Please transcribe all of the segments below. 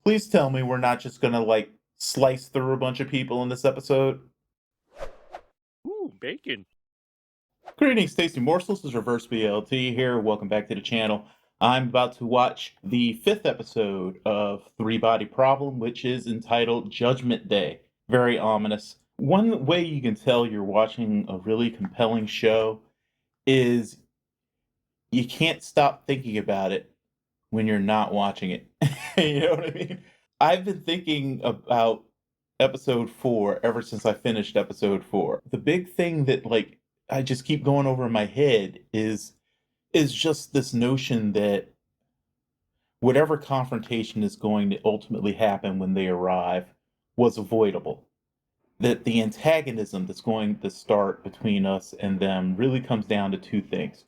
Please tell me we're not just gonna like slice through a bunch of people in this episode. Ooh, bacon. Greetings, tasty morsels. This is Reverse BLT here. Welcome back to the channel. I'm about to watch the fifth episode of Three Body Problem, which is entitled Judgment Day. Very ominous. One way you can tell you're watching a really compelling show is you can't stop thinking about it when you're not watching it. You know what I mean? I've been thinking about episode 4 ever since I finished episode 4. The big thing that like I just keep going over in my head is just this notion that whatever confrontation is going to ultimately happen when they arrive was avoidable. That the antagonism that's going to start between us and them really comes down to two things.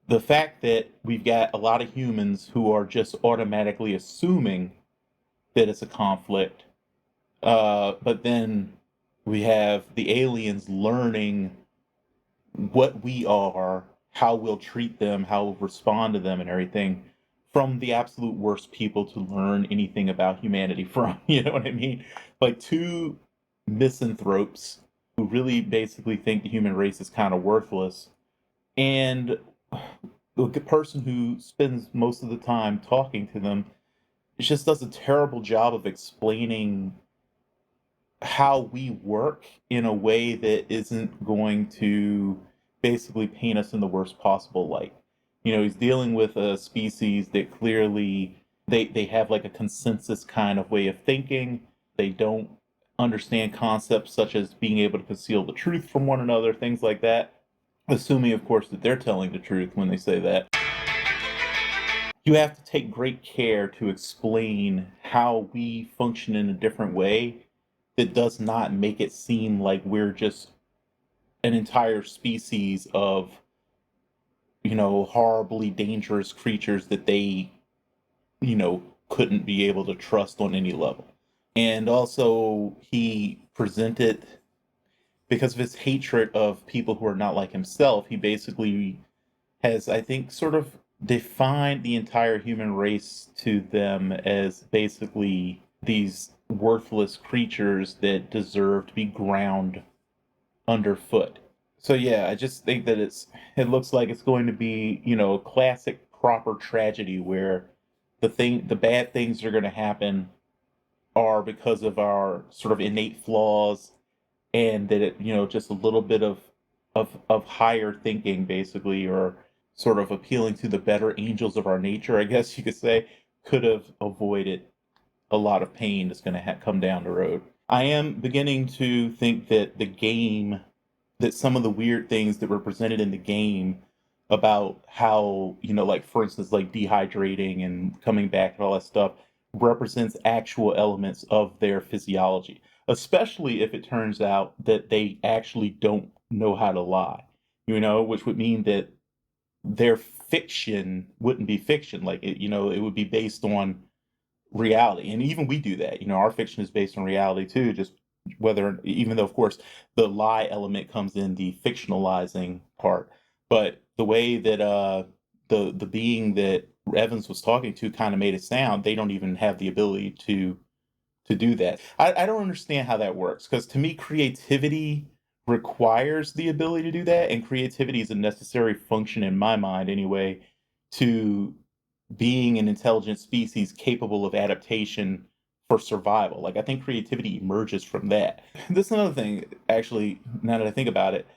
The fact that we've got a lot of humans who are just automatically assuming that it's a conflict. But then we have the aliens learning what we are, how we'll treat them, how we'll respond to them, and everything from the absolute worst people to learn anything about humanity from. You know what I mean? Like two misanthropes who really basically think the human race is kind of worthless. And the person who spends most of the time talking to them just does a terrible job of explaining how we work in a way that isn't going to basically paint us in the worst possible light. You know, he's dealing with a species that clearly they have like a consensus kind of way of thinking. They don't understand concepts such as being able to conceal the truth from one another, things like that. Assuming, of course, that they're telling the truth when they say that. You have to take great care to explain how we function in a different way that does not make it seem like we're just an entire species of, horribly dangerous creatures that they, couldn't be able to trust on any level. And also, he presented, because of his hatred of people who are not like himself, he basically has, I think, sort of defined the entire human race to them as basically these worthless creatures that deserve to be ground underfoot. So yeah, I just think that it looks like it's going to be, a classic proper tragedy where the bad things that are going to happen are because of our sort of innate flaws, and that it, just a little bit of higher thinking basically, or sort of appealing to the better angels of our nature, I guess you could say, could have avoided a lot of pain that's going to come down the road. I am beginning to think that that some of the weird things that were presented in the game about how, like for instance, like dehydrating and coming back and all that stuff represents actual elements of their physiology, especially if it turns out that they actually don't know how to lie, which would mean that their fiction wouldn't be fiction. Like it would be based on reality. And even we do that. Our fiction is based on reality too, just whether, even though of course the lie element comes in the fictionalizing part. But the way that the being that Evans was talking to kind of made it sound, they don't even have the ability to do that. I don't understand how that works, because to me creativity requires the ability to do that, and creativity is a necessary function in my mind anyway to being an intelligent species capable of adaptation for survival. Like I think creativity emerges from that. This is another thing, actually, now that I think about it,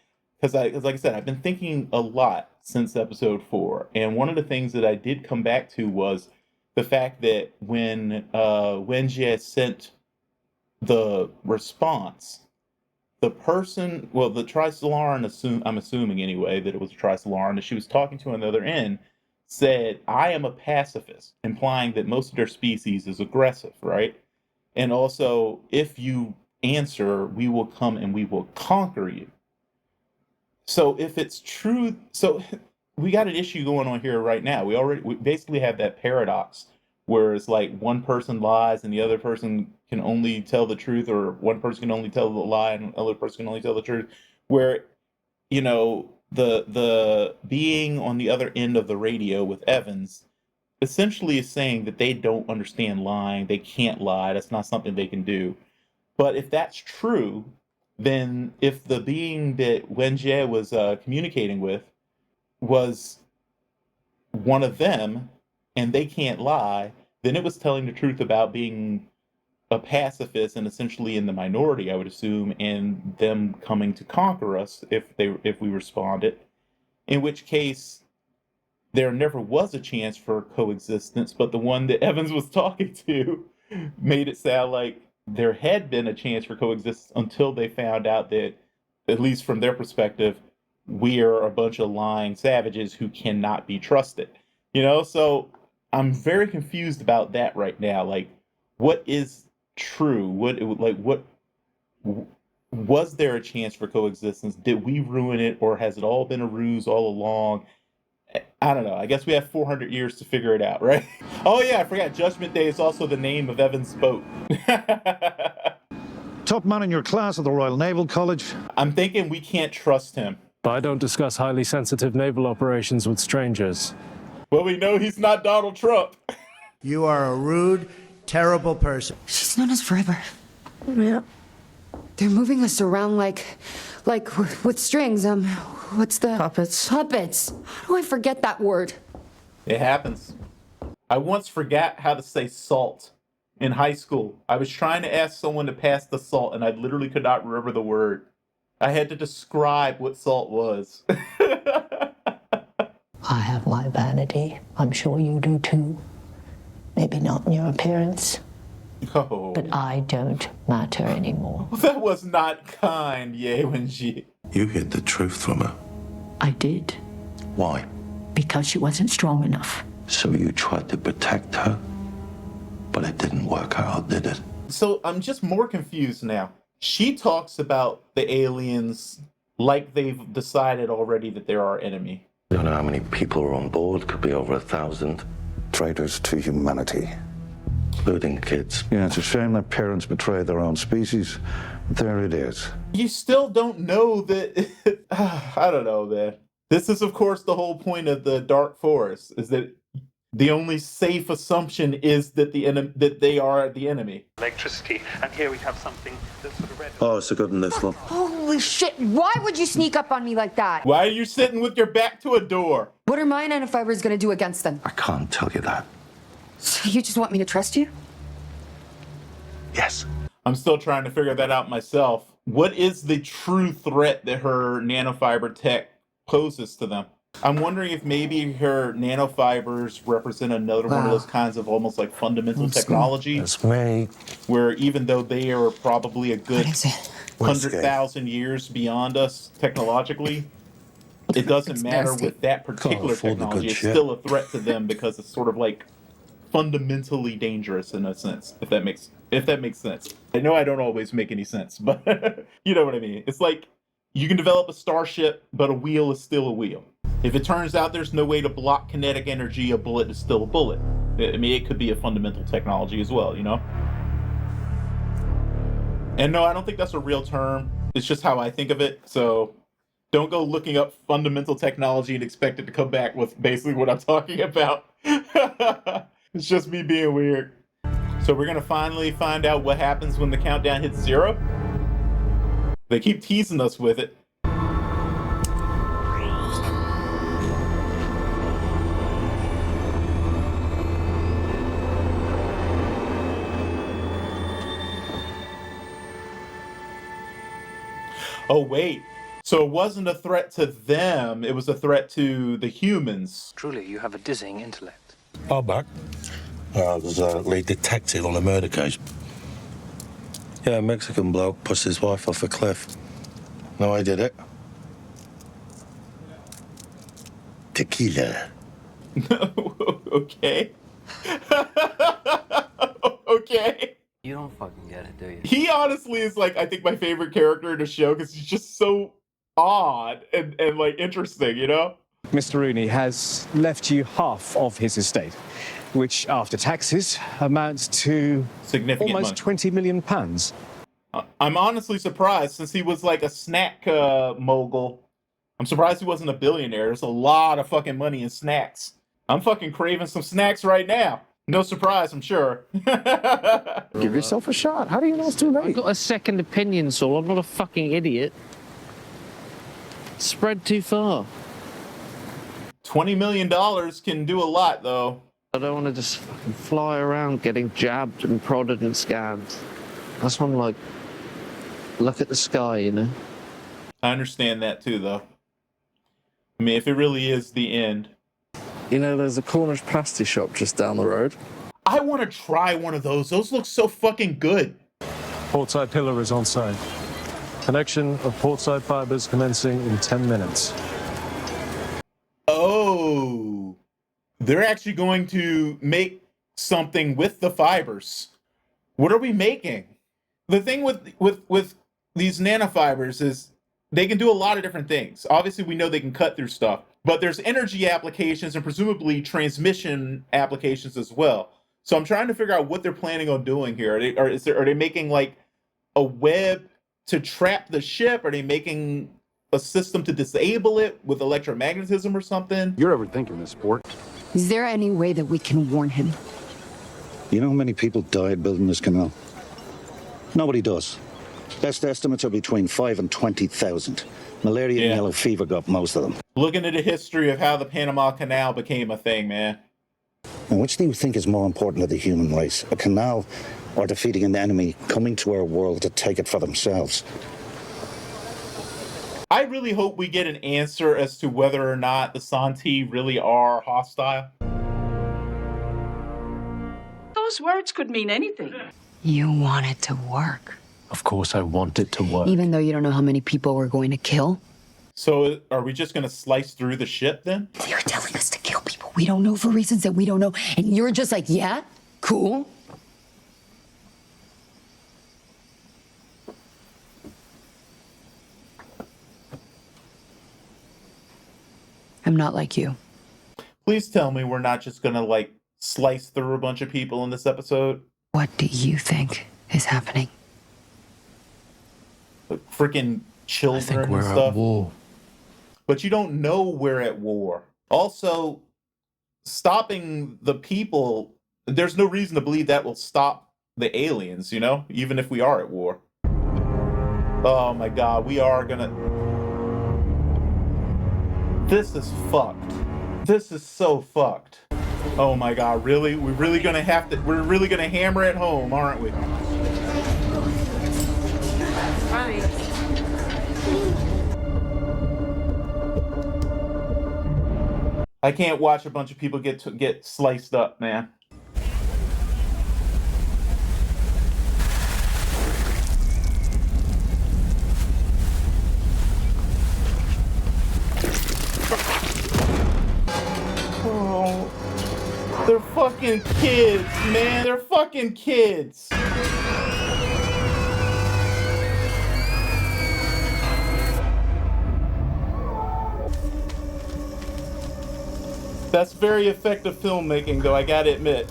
because like I said, I've been thinking a lot since episode 4, and one of the things that I did come back to was the fact that when Jie sent the response, the person, well, the Trisolaran, I'm assuming anyway that it was a Trisolaran that she was talking to on the other end, said, "I am a pacifist," implying that most of their species is aggressive, right? And also, if you answer, we will come and we will conquer you. So if it's true, so we got an issue going on here right now. We basically have that paradox where it's like one person lies and the other person can only tell the truth, or one person can only tell the lie and the other person can only tell the truth. Where, the being on the other end of the radio with Evans essentially is saying that they don't understand lying. They can't lie. That's not something they can do. But if that's true, then if the being that Wenjie was communicating with was one of them and they can't lie, then it was telling the truth about being a pacifist and essentially in the minority, I would assume, and them coming to conquer us if we responded. In which case, there never was a chance for coexistence, but the one that Evans was talking to made it sound like there had been a chance for coexistence until they found out that, at least from their perspective, we are a bunch of lying savages who cannot be trusted. So I'm very confused about that right now. Like, what is true? What was there a chance for coexistence? Did we ruin it, or has it all been a ruse all along? I don't know. I guess we have 400 years to figure it out, right? Oh yeah, I forgot. Judgment Day is also the name of Evan's boat. Top man in your class at the Royal Naval College. I'm thinking we can't trust him. I don't discuss highly sensitive naval operations with strangers. Well, we know he's not Donald Trump. You are a rude, terrible person. She's known us forever. Yeah. They're moving us around like with strings. What's the... Puppets. Puppets. How do I forget that word? It happens. I once forgot how to say salt in high school. I was trying to ask someone to pass the salt, and I literally could not remember the word. I had to describe what salt was. I have my vanity. I'm sure you do too. Maybe not in your appearance, Oh, but I don't matter anymore. that was not kind, Wenji. You hid the truth from her. I did, Why? because she wasn't strong enough. So you tried to protect her? But it didn't work out, did it? So I'm just more confused now. She talks about the aliens like they've decided already that they're our enemy. I don't know how many people are on board. Could be over 1,000. Traitors to humanity. Including kids. Yeah, it's a shame that parents betray their own species. But there it is. You still don't know that. I don't know, man. This is, of course, the whole point of the Dark Forest, is that the only safe assumption is that that they are the enemy. Electricity, and here we have something that's sort of red. Oh, it's a good one, this one. Holy shit, why would you sneak up on me like that? Why are you sitting with your back to a door? What are my nanofibers gonna do against them? I can't tell you that. So you just want me to trust you? Yes. I'm still trying to figure that out myself. What is the true threat that her nanofiber tech poses to them? I'm wondering if maybe her nanofibers represent another one of those kinds of almost like fundamental technology. That's me. Where even though they are probably a good What is it? 100,000 years beyond us technologically, it doesn't It's matter nasty. with that particular afford the good technology. It's shit. still a threat to them because it's sort of like fundamentally dangerous in a sense, if that makes sense. I know I don't always make any sense, but you know what I mean. It's like you can develop a starship, but a wheel is still a wheel. If it turns out there's no way to block kinetic energy, a bullet is still a bullet. I mean, it could be a fundamental technology as well, you know? And no, I don't think that's a real term. It's just how I think of it. So don't go looking up fundamental technology and expect it to come back with basically what I'm talking about. It's just me being weird. So we're going to finally find out what happens when the countdown hits 0. They keep teasing us with it. Oh, wait. So it wasn't a threat to them, it was a threat to the humans. Truly, you have a dizzying intellect. Oh, back. I was a lead detective on a murder case. Yeah, a Mexican bloke pushed his wife off a cliff. No, I did it. Tequila. Okay. Okay. You don't fucking get it, do you? He honestly is like, I think my favorite character in the show because he's just so odd and like interesting, you know? Mr. Rooney has left you half of his estate, which after taxes amounts to Significant almost money. 20 million pounds. I'm honestly surprised since he was like a snack mogul. I'm surprised he wasn't a billionaire. There's a lot of fucking money in snacks. I'm fucking craving some snacks right now. No surprise, I'm sure. Give yourself a shot. How do you know it's too late? I've got a second opinion, Saul. I'm not a fucking idiot. Spread too far. $20 million can do a lot, though. I don't want to just fucking fly around getting jabbed and prodded and scanned. That's when, like, look at the sky, you know? I understand that, too, though. I mean, if it really is the end. You know, there's a Cornish pasty shop just down the road. I want to try one of those. Those look so fucking good. Portside pillar is on site. Connection of portside fibers commencing in 10 minutes. Oh, they're actually going to make something with the fibers. What are we making? The thing with these nanofibers is they can do a lot of different things. Obviously, we know they can cut through stuff, but there's energy applications and presumably transmission applications as well. So I'm trying to figure out what they're planning on doing here. Are they making like a web to trap the ship? Are they making a system to disable it with electromagnetism or something? You're overthinking this, sport. Is there any way that we can warn him? You know how many people died building this canal? Nobody does. Best estimates are between 5 and 20,000. Malaria and yellow fever got most of them. Look into the history of how the Panama Canal became a thing, man. And which do you think is more important to the human race? A canal or defeating an enemy coming to our world to take it for themselves? I really hope we get an answer as to whether or not the Santi really are hostile. Those words could mean anything. You want it to work. Of course I want it to work. Even though you don't know how many people we're going to kill? So are we just going to slice through the ship then? You're telling us to kill people we don't know for reasons that we don't know, and you're just like, yeah, cool. I'm not like you. Please tell me we're not just going to like slice through a bunch of people in this episode. What do you think is happening? Like freaking children I think we're and stuff. at war. But you don't know we're at war. Also, stopping the people, there's no reason to believe that will stop the aliens, you know? Even if we are at war. Oh my god, we are gonna... This is fucked. This is so fucked. Oh my god, really? We're really gonna hammer it home, aren't we? I can't watch a bunch of people get sliced up, man. Oh, they're fucking kids, man. They're fucking kids. That's very effective filmmaking, though, I gotta admit.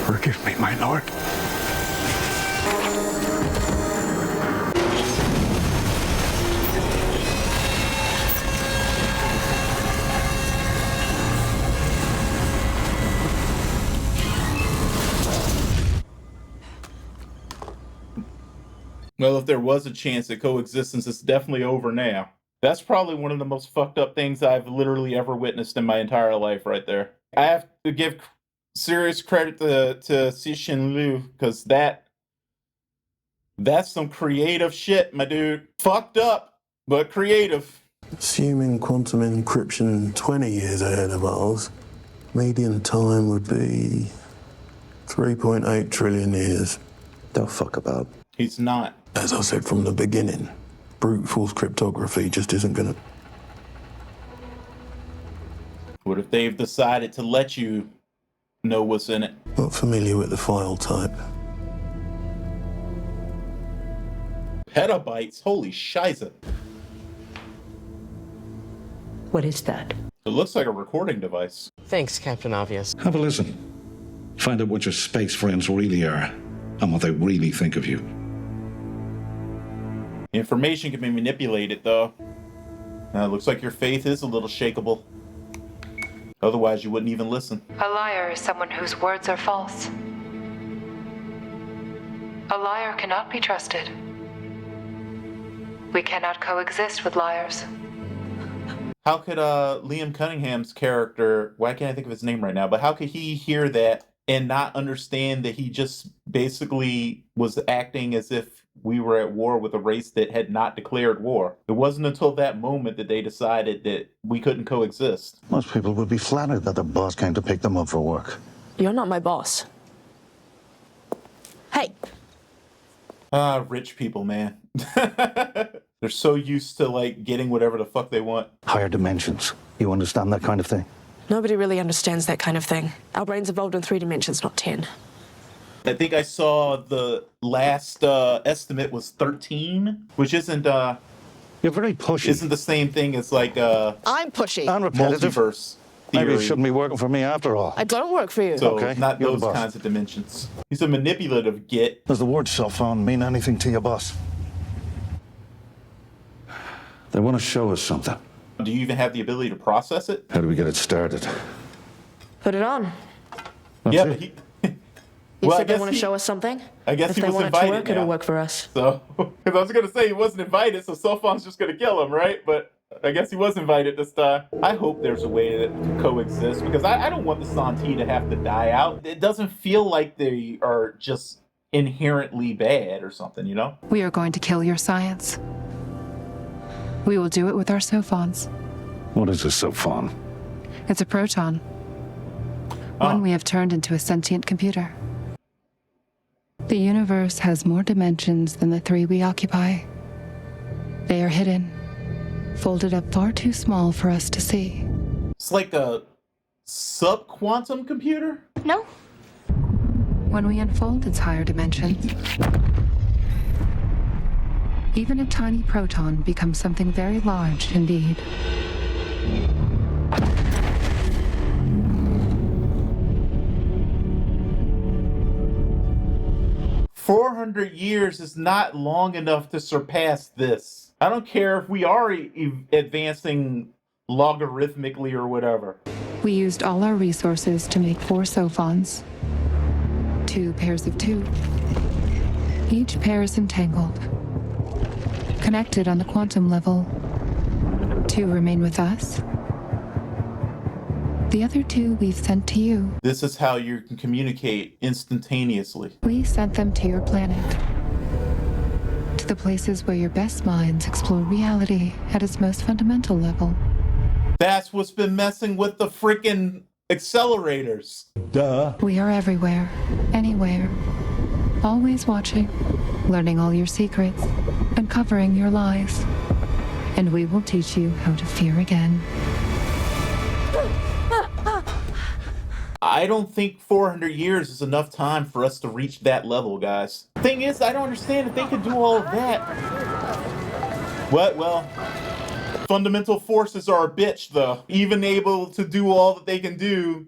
Forgive me, my lord. Well, if there was a chance at coexistence, it's definitely over now. That's probably one of the most fucked up things I've literally ever witnessed in my entire life right there. I have to give serious credit to Cixin Liu, because that's some creative shit, my dude. Fucked up, but creative. Assuming quantum encryption 20 years ahead of ours, median time would be 3.8 trillion years. Don't fuck about. He's not. As I said from the beginning, brute force cryptography just isn't gonna... What if they've decided to let you know what's in it? Not familiar with the file type. Petabytes? Holy shiza. What is that? It looks like a recording device. Thanks, Captain Obvious. Have a listen. Find out what your space friends really are and what they really think of you. Information can be manipulated, though. Now, it looks like your faith is a little shakeable. Otherwise, you wouldn't even listen. A liar is someone whose words are false. A liar cannot be trusted. We cannot coexist with liars. How could Liam Cunningham's character, why can't I think of his name right now, but how could he hear that and not understand that he just basically was acting as if we were at war with a race that had not declared war? It wasn't until that moment that they decided that we couldn't coexist. Most people would be flattered that their boss came to pick them up for work. You're not my boss. Hey. Rich people, man. They're so used to, like, getting whatever the fuck they want. Higher dimensions. You understand that kind of thing? Nobody really understands that kind of thing. Our brains evolved in 3 dimensions, not 10. I think I saw the last estimate was 13, which isn't You're very pushy. Isn't the same thing as like I'm pushy. And repetitive. Multiverse theory. Maybe you shouldn't be working for me after all. I don't work for you. So Okay, not you're the those boss. kinds of dimensions. He's a manipulative git. Does the word cell phone mean anything to your boss? They want to show us something. Do you even have the ability to process it? How do we get it started? Put it on. Yeah, but he. You Well, I said they guess want to show us something? I guess if he they was want invited it to work, now. it'll work for us. So, because I was gonna say he wasn't invited, so cell phone's just gonna kill him, right? But I guess he was invited this time. I hope there's a way to coexist because I don't want the Santi to have to die out. It doesn't feel like they are just inherently bad or something, you know? We are going to kill your science. We will do it with our sophons. What is a sophon? It's a proton. One we have turned into a sentient computer. The universe has more dimensions than the 3 we occupy. They are hidden, folded up far too small for us to see. It's like a sub-quantum computer? No. When we unfold its higher dimensions, even a tiny proton becomes something very large indeed. "400 years is not long enough to surpass this. I don't care if we are advancing logarithmically or whatever." We used all our resources to make 4 sophons. 2 pairs of 2. Each pair is entangled, connected on the quantum level. 2 remain with us. The other 2 we've sent to you. This is how you can communicate instantaneously. We sent them to your planet. To the places where your best minds explore reality at its most fundamental level. That's what's been messing with the freaking accelerators. Duh. We are everywhere, anywhere, always watching, learning all your secrets, uncovering your lies. And we will teach you how to fear again. I don't think 400 years is enough time for us to reach that level, guys. Thing is, I don't understand if they could do all of that. What? Well, fundamental forces are a bitch, though. Even able to do all that they can do,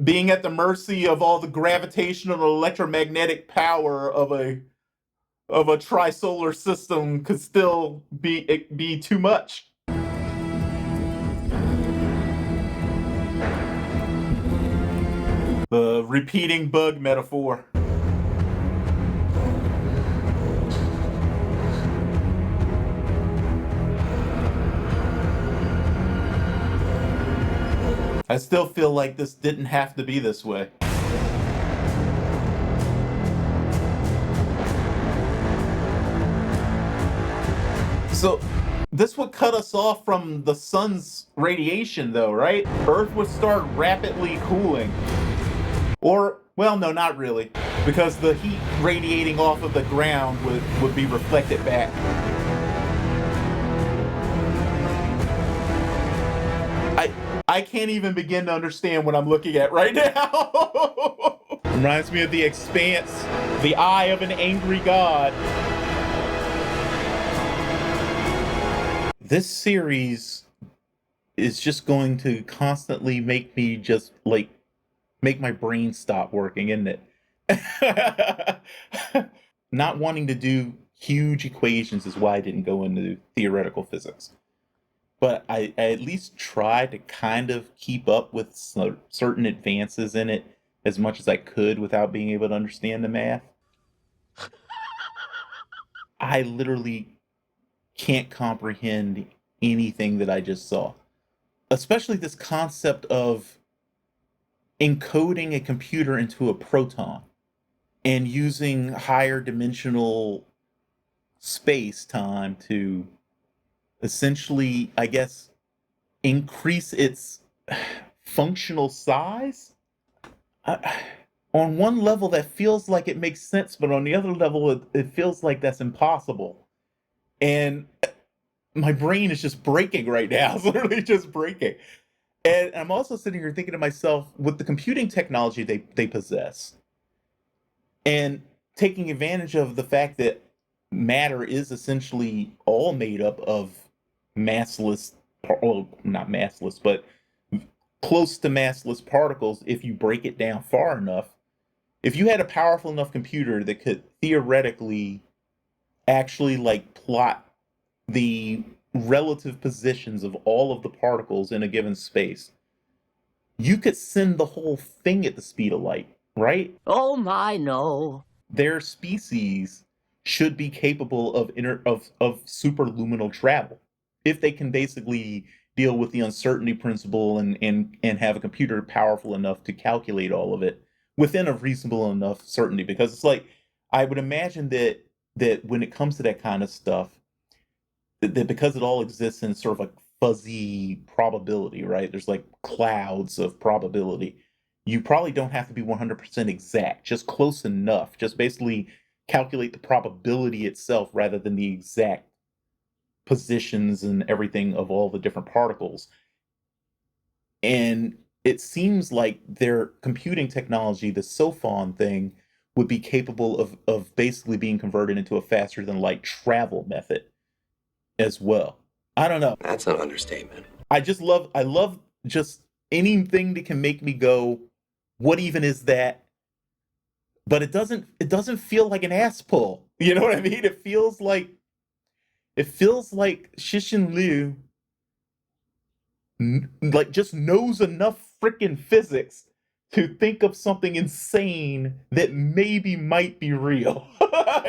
being at the mercy of all the gravitational and electromagnetic power of a trisolar system could still be too much. The repeating bug metaphor. I still feel like this didn't have to be this way. So, this would cut us off from the sun's radiation, though, right? Earth would start rapidly cooling. Or, well, no, not really. Because the heat radiating off of the ground would be reflected back. I can't even begin to understand what I'm looking at right now. Reminds me of The Expanse, the eye of an angry god. This series is just going to constantly make me just, like, make my brain stop working, isn't it? Not wanting to do huge equations is why I didn't go into theoretical physics. But I at least try to kind of keep up with certain advances in it as much as I could without being able to understand the math. I literally can't comprehend anything that I just saw. Especially this concept of encoding a computer into a proton and using higher dimensional space time to essentially, I guess, increase its functional size. On one level, that feels like it makes sense, but on the other level, it feels like that's impossible. And my brain is just breaking right now. It's literally just breaking. And I'm also sitting here thinking to myself, with the computing technology they possess, and taking advantage of the fact that matter is essentially all made up of massless, well, not massless, but close to massless particles if you break it down far enough. If you had a powerful enough computer that could theoretically actually like plot the relative positions of all of the particles in a given space, you could send the whole thing at the speed of light, right? Oh my, no. Their species should be capable of superluminal travel if they can basically deal with the uncertainty principle and have a computer powerful enough to calculate all of it within a reasonable enough certainty. Because it's like, I would imagine that when it comes to that kind of stuff, that because it all exists in sort of like fuzzy probability, right? There's like clouds of probability. You probably don't have to be 100% exact, just close enough. Just basically calculate the probability itself rather than the exact positions and everything of all the different particles. And it seems like their computing technology, the SOFON thing, would be capable of basically being converted into a faster than light travel method as well. I don't know. That's an understatement. I love just anything that can make me go, what even is that? But it doesn't feel like an ass pull. You know what I mean? It feels like Shishin Liu like just knows enough freaking physics to think of something insane that maybe might be real.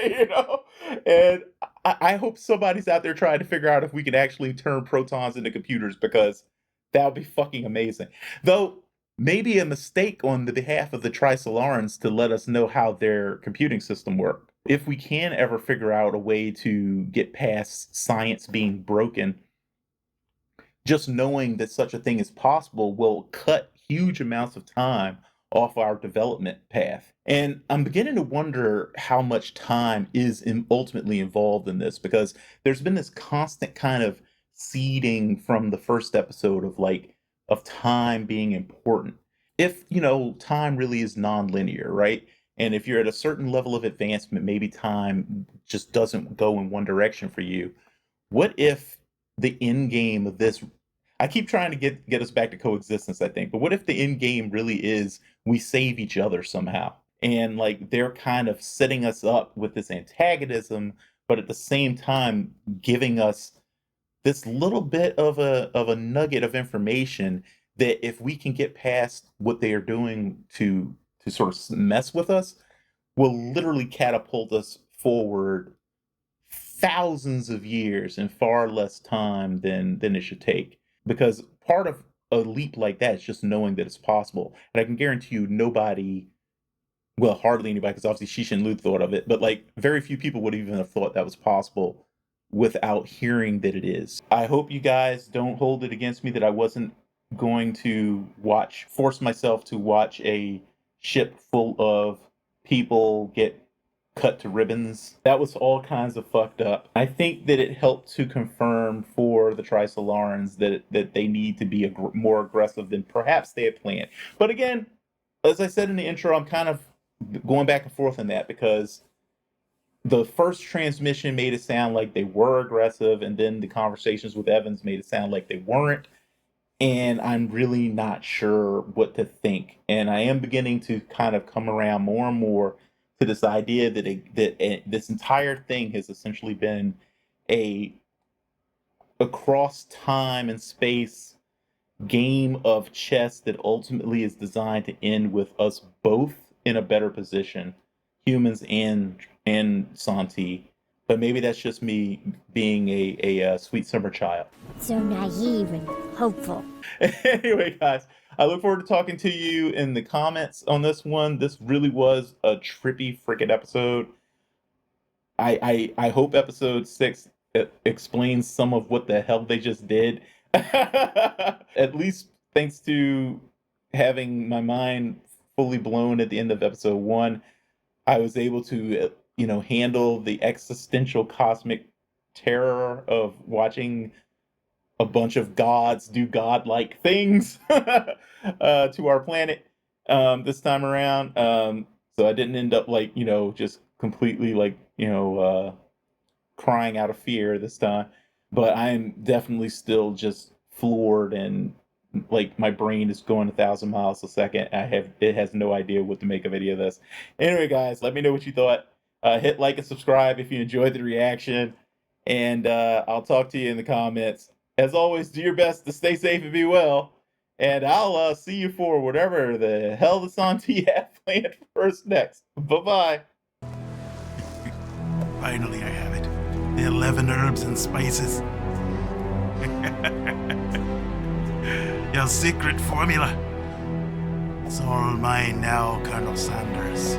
You know? And I hope somebody's out there trying to figure out if we can actually turn protons into computers, because that would be fucking amazing. Though, maybe a mistake on the behalf of the Trisolarans to let us know how their computing system worked. If we can ever figure out a way to get past science being broken, just knowing that such a thing is possible will cut huge amounts of time off our development path. And I'm beginning to wonder how much time is ultimately involved in this, because there's been this constant kind of seeding from the first episode of time being important. If, time really is nonlinear, right? And if you're at a certain level of advancement, maybe time just doesn't go in one direction for you. What if the end game of this, I keep trying to get us back to coexistence, I think, but what if the end game really is we save each other somehow? And like they're kind of setting us up with this antagonism, but at the same time giving us this little bit of a nugget of information that if we can get past what they are doing to sort of mess with us, will literally catapult us forward thousands of years in far less time than it should take. Because part of a leap like that is just knowing that it's possible. And I can guarantee you nobody, well, hardly anybody, because obviously Shishin Lu thought of it, but like very few people would even have thought that was possible without hearing that it is. I hope you guys don't hold it against me that I wasn't going to force myself to watch a ship full of people get cut to ribbons. That was all kinds of fucked up. I think that it helped to confirm for the Trisolarans that they need to be more aggressive than perhaps they had planned. But again, as I said in the intro, I'm kind of going back and forth on that, because the first transmission made it sound like they were aggressive, and then the conversations with Evans made it sound like they weren't. and I'm really not sure what to think. And I am beginning to kind of come around more and more to this idea that this entire thing has essentially been a across time and space game of chess that ultimately is designed to end with us both in a better position, humans and Santi. But maybe that's just me being a sweet summer child. So naive and hopeful. Anyway, guys, I look forward to talking to you in the comments on this one. This really was a trippy freaking episode. I hope episode 6 explains some of what the hell they just did. At least thanks to having my mind fully blown at the end of episode 1, I was able to, handle the existential cosmic terror of watching a bunch of gods do godlike things to our planet this time around. So I didn't end up just completely crying out of fear this time. But I'm definitely still just floored and my brain is going 1,000 miles a second. It has no idea what to make of any of this. Anyway, guys, let me know what you thought. Hit like and subscribe if you enjoyed the reaction, and I'll talk to you in the comments. As always, do your best to stay safe and be well, and I'll see you for whatever the hell the Santi have planned for us next. Bye-bye. Finally, I have it. The 11 herbs and spices. Your secret formula. It's all mine now, Colonel Sanders.